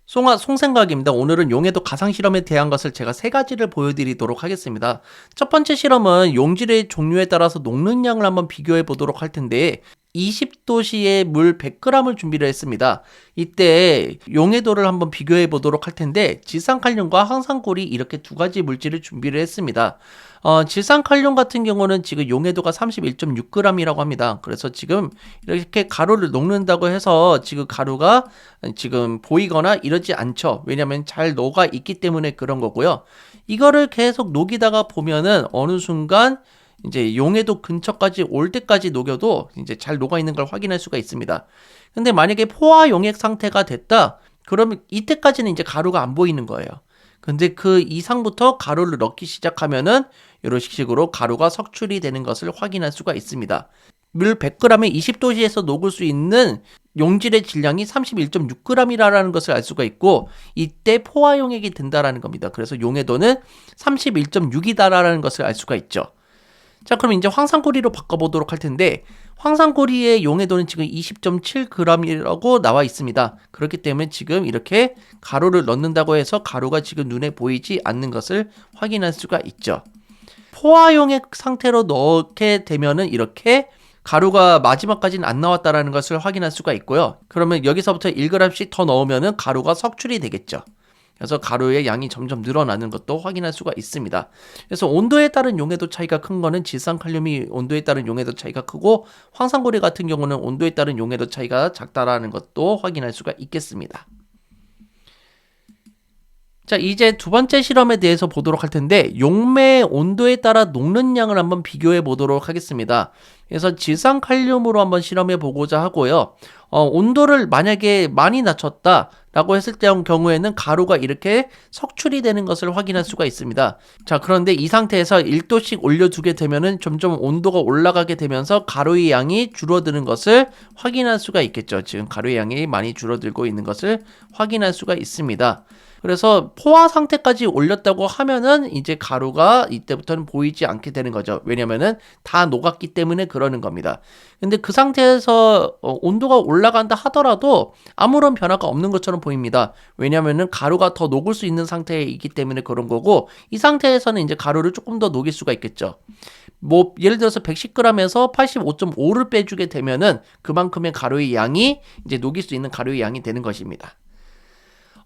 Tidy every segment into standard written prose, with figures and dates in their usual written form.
송생각입니다. 오늘은 용해도 가상실험에 대한 것을 제가 세 가지를 보여드리도록 하겠습니다. 첫 번째 실험은 용질의 종류에 따라서 녹는 양을 한번 비교해 보도록 할 텐데 20도씨의 물 100g을 준비를 했습니다. 이때 용해도를 한번 비교해 보도록 할 텐데 질산칼륨과 황산골이 이렇게 두 가지 물질을 준비를 했습니다. 질산칼륨 같은 경우는 지금 용해도가 31.6g이라고 합니다. 그래서 지금 이렇게 가루를 녹는다고 해서 지금 가루가 지금 보이거나 이러지 않죠. 왜냐하면 잘 녹아 있기 때문에 그런 거고요. 이거를 계속 녹이다가 보면은 어느 순간 이제 용해도 근처까지 올 때까지 녹여도 이제 잘 녹아 있는 걸 확인할 수가 있습니다. 근데 만약에 포화 용액 상태가 됐다, 그러면 이때까지는 이제 가루가 안 보이는 거예요. 근데 그 이상부터 가루를 넣기 시작하면은 이런 식으로 가루가 석출이 되는 것을 확인할 수가 있습니다. 물 100g에 20도씨에서 녹을 수 있는 용질의 질량이 31.6g이라는 것을 알 수가 있고, 이때 포화용액이 된다라는 겁니다. 그래서 용해도는 31.6이다라는 것을 알 수가 있죠. 자, 그럼 이제 황산고리로 바꿔보도록 할 텐데, 황산고리의 용해도는 지금 20.7g이라고 나와 있습니다. 그렇기 때문에 지금 이렇게 가루를 넣는다고 해서 가루가 지금 눈에 보이지 않는 것을 확인할 수가 있죠. 포화용액 상태로 넣게 되면은 이렇게 가루가 마지막까지는 안 나왔다라는 것을 확인할 수가 있고요. 그러면 여기서부터 1g씩 더 넣으면은 가루가 석출이 되겠죠. 그래서 가루의 양이 점점 늘어나는 것도 확인할 수가 있습니다. 그래서 온도에 따른 용해도 차이가 큰 거는 질산칼륨이 온도에 따른 용해도 차이가 크고, 황산고리 같은 경우는 온도에 따른 용해도 차이가 작다라는 것도 확인할 수가 있겠습니다. 자, 이제 두 번째 실험에 대해서 보도록 할 텐데, 용매의 온도에 따라 녹는 양을 한번 비교해 보도록 하겠습니다. 그래서 질산칼륨으로 한번 실험해 보고자 하고요. 온도를 만약에 많이 낮췄다 라고 했을 때 경우에는 가루가 이렇게 석출이 되는 것을 확인할 수가 있습니다. 자, 그런데 이 상태에서 1도씩 올려두게 되면은 점점 온도가 올라가게 되면서 가루의 양이 줄어드는 것을 확인할 수가 있겠죠. 지금 가루의 양이 많이 줄어들고 있는 것을 확인할 수가 있습니다. 그래서 포화 상태까지 올렸다고 하면은 이제 가루가 이때부터는 보이지 않게 되는 거죠. 왜냐면은 다 녹았기 때문에 그러는 겁니다. 근데 그 상태에서 온도가 올라간다 하더라도 아무런 변화가 없는 것처럼 보입니다. 왜냐면은 가루가 더 녹을 수 있는 상태에 있기 때문에 그런 거고, 이 상태에서는 이제 가루를 조금 더 녹일 수가 있겠죠. 뭐 예를 들어서 110g에서 85.5를 빼주게 되면은 그만큼의 가루의 양이 이제 녹일 수 있는 가루의 양이 되는 것입니다.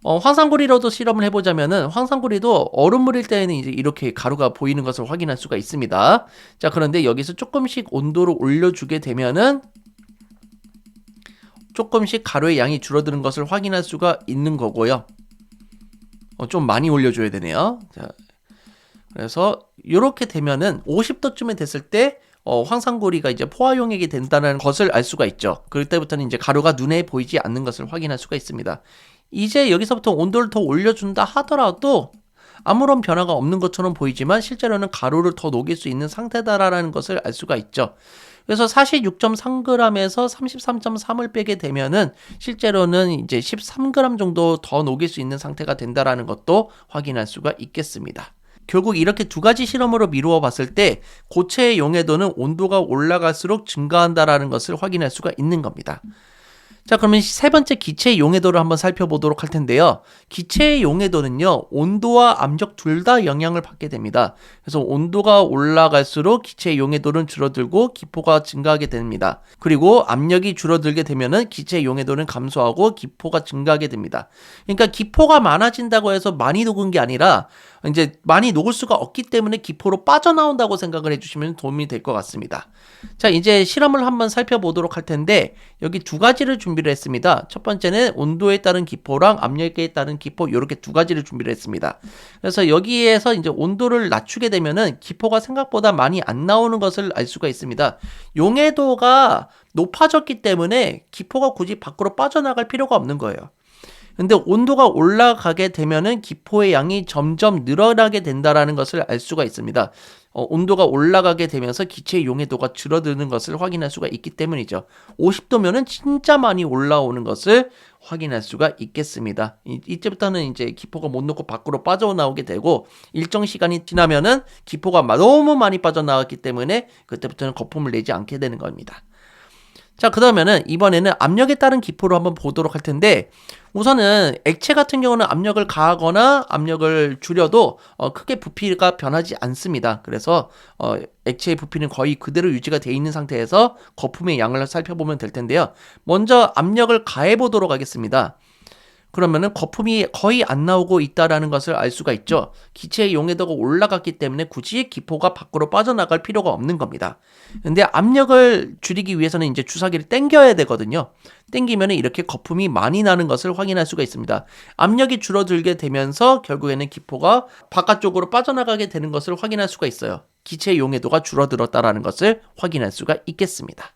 황산고리로도 실험을 해보자면은 황산고리도 얼음물일 때에는 이제 이렇게 가루가 보이는 것을 확인할 수가 있습니다. 자, 그런데 여기서 조금씩 온도를 올려주게 되면은 조금씩 가루의 양이 줄어드는 것을 확인할 수가 있는 거고요. 좀 많이 올려줘야 되네요. 자, 그래서 이렇게 되면은 50도쯤에 됐을 때 황산고리가 이제 포화용액이 된다는 것을 알 수가 있죠. 그럴 때부터는 이제 가루가 눈에 보이지 않는 것을 확인할 수가 있습니다. 이제 여기서부터 온도를 더 올려준다 하더라도 아무런 변화가 없는 것처럼 보이지만 실제로는 가루를 더 녹일 수 있는 상태다라는 것을 알 수가 있죠. 그래서 46.3g에서 33.3을 빼게 되면은 실제로는 이제 13g 정도 더 녹일 수 있는 상태가 된다라는 것도 확인할 수가 있겠습니다. 결국 이렇게 두 가지 실험으로 미루어 봤을 때 고체의 용해도는 온도가 올라갈수록 증가한다라는 것을 확인할 수가 있는 겁니다. 자, 그러면 세 번째 기체의 용해도를 한번 살펴보도록 할 텐데요. 기체의 용해도는요, 온도와 압력 둘 다 영향을 받게 됩니다. 그래서 온도가 올라갈수록 기체의 용해도는 줄어들고 기포가 증가하게 됩니다. 그리고 압력이 줄어들게 되면은 기체의 용해도는 감소하고 기포가 증가하게 됩니다. 그러니까 기포가 많아진다고 해서 많이 녹은 게 아니라 이제 많이 녹을 수가 없기 때문에 기포로 빠져나온다고 생각을 해주시면 도움이 될 것 같습니다. 자, 이제 실험을 한번 살펴보도록 할 텐데, 여기 두 가지를 준비를 했습니다. 첫 번째는 온도에 따른 기포랑 압력에 따른 기포, 이렇게 두 가지를 준비를 했습니다. 그래서 여기에서 이제 온도를 낮추게 되면은 기포가 생각보다 많이 안 나오는 것을 알 수가 있습니다. 용해도가 높아졌기 때문에 기포가 굳이 밖으로 빠져나갈 필요가 없는 거예요. 근데 온도가 올라가게 되면은 기포의 양이 점점 늘어나게 된다라는 것을 알 수가 있습니다. 온도가 올라가게 되면서 기체의 용해도가 줄어드는 것을 확인할 수가 있기 때문이죠. 50도면은 진짜 많이 올라오는 것을 확인할 수가 있겠습니다. 이때부터는 이제 기포가 못 녹고 밖으로 빠져나오게 되고, 일정 시간이 지나면은 기포가 너무 많이 빠져나왔기 때문에 그때부터는 거품을 내지 않게 되는 겁니다. 자, 그러면은 이번에는 압력에 따른 기포로 한번 보도록 할 텐데, 우선은 액체 같은 경우는 압력을 가하거나 압력을 줄여도 크게 부피가 변하지 않습니다. 그래서 액체의 부피는 거의 그대로 유지가 되어 있는 상태에서 거품의 양을 살펴보면 될 텐데요. 먼저 압력을 가해 보도록 하겠습니다. 그러면은 거품이 거의 안 나오고 있다라는 것을 알 수가 있죠. 기체의 용해도가 올라갔기 때문에 굳이 기포가 밖으로 빠져나갈 필요가 없는 겁니다. 근데 압력을 줄이기 위해서는 이제 주사기를 당겨야 되거든요. 당기면은 이렇게 거품이 많이 나는 것을 확인할 수가 있습니다. 압력이 줄어들게 되면서 결국에는 기포가 바깥쪽으로 빠져나가게 되는 것을 확인할 수가 있어요. 기체의 용해도가 줄어들었다라는 것을 확인할 수가 있겠습니다.